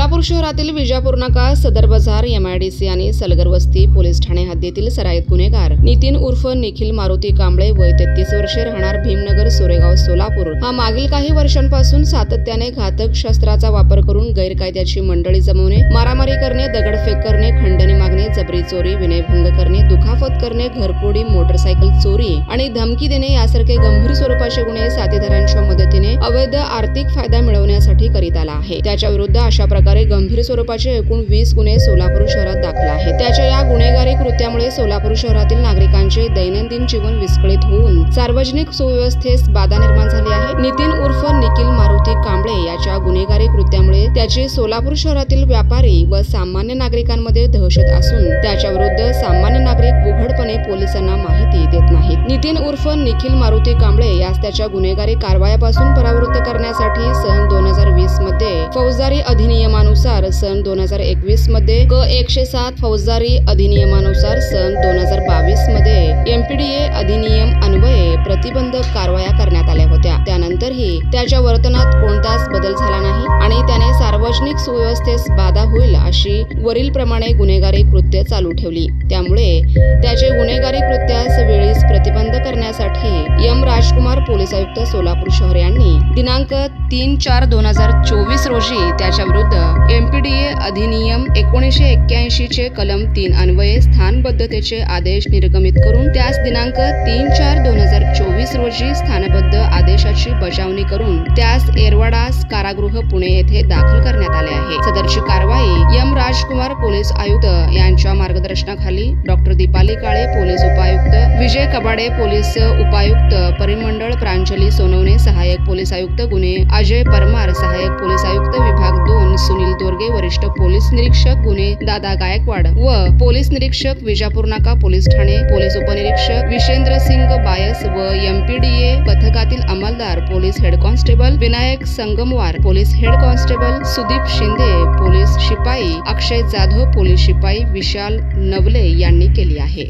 सोलापूर शहरातील विजापूर नाका, सदर बाजार, MIDC आणि सलगर वस्ती पोलीस ठाणे हद्दीतील सराईत गुन्हेगार नितीन उर्फ निखिल मारुती कांबळे, वय 33 वर्षे, राहणार भीमनगर, सोरेगाव, सोलापूर, हा मागील काही वर्षांपासून सातत्याने घातक शस्त्राचा वापर करून गैरकायद्याची मंडळी जमवणे, मारामारी करणे, दगडफेक करणे, खंडणी मागणे, जबरी चोरी, विनयभंग करणे, दुखापत करणे, घरफोडी, मोटरसायकल चोरी आणि धमकी देणे यासारखे गंभीर स्वरूपाचे गुन्हे साथीदारांच्या मदतीने अवैध आर्थिक फायदा मिळवण्यासाठी करीत आला आहे। त्याच्या विरुद्ध अशा प्रकारे गंभीर स्वरूपाचे एकूण 20 गुन्हे सोलापूर शहरात दाखल आहेत। त्याच्या या गुन्हेगारी कृत्यामुळे सोलापूर शहरातील नागरिकांचे दैनंदिन जीवन विस्कळीत होऊन सार्वजनिक सुव्यवस्थेस बाधा निर्माण झाली आहे। नितीन उर्फ निखिल मारुती कांबळे याच्या गुन्हेगारी कृत्यामुळे त्याची सोलापूर शहरातील व्यापारी व सामान्य नागरिकांमध्ये दहशत असून त्याच्या विरुद्ध सामान्य नागरिक उघडपणे पोलिसांना माहिती देत नाहीत। नितीन उर्फ निखिल मारुती कांबळे यास त्याच्या गुन्हेगारी कारवायापासून परावृत्त करण्यासाठी सन 2020 मध्ये फौजदारी अधिनियमानुसार, सन 2021 मध्ये क-107 फौजदारी अधिनियमानुसार, सन 2022 मध्ये MPDA अधिनियम अन्वये प्रतिबंधक कारवाया करण्यात आल्या होत्या। त्यानंतरही त्याच्या वर्तनात कोणताच बदल झाला नाही आणि त्याने सार्वजनिक सुव्यवस्थेस बाधा होईल अशी वरील प्रमाणे गुन्हेगारी कृत्य चालू ठेवली। त्यामुळे त्याचे गुन्हेगारी कृत्यास वेळीच प्रतिबंध करण्यासाठी एम राजकुमार पोलीस आयुक्त सोलापूर शहर यांनी दिनांक 3/4/2024 रोजी त्याच्या विरुद्ध MPDA अधिनियम 1981 चे कलम 3 अन्वये स्थानबद्धतेचे आदेश निर्गमित करून त्यास दिनांक 3/4/2024 रोजी स्थानबद्ध आदेशाची बजावणी करून त्यास येरवाडा कारागृह पुणे येथे दाखल करण्यात आले आहे। सदरची कारवाई एम राजकुमार पोलीस आयुक्त यांच्या मार्गदर्शनाखाली डॉक्टर दीपाली काळे पोलीस उपायुक्त, विजय कबाडे पोलीस उपायुक्त परिमंडळ, प्रांजली सोनवणे सहाय्यक पोलीस आयुक्त गुन्हे, अजय परमार सहाय्यक पोलीस आयुक्त विभाग 2, सुनील दोरगे वरिष्ठ पोलीस निरीक्षक गुन्हे, दादा गायकवाड व पोलीस निरीक्षक विजापूर नाका पोलीस ठाणे, पोलीस उपनिरीक्षक विशेंद्र सिंग बायस व MPDA पथकातील अंमलदार police head constable Vinayak Sangamwar, police head constable Sudeep Shinde, police शिपाई अक्षय जाधव, पोलीस शिपाई विशाल नवले यांनी केली आहे।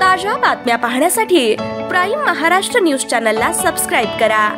ताज्या बातम्या पाहण्यासाठी प्राईम महाराष्ट्र न्यूज चॅनलला सबस्क्राईब करा।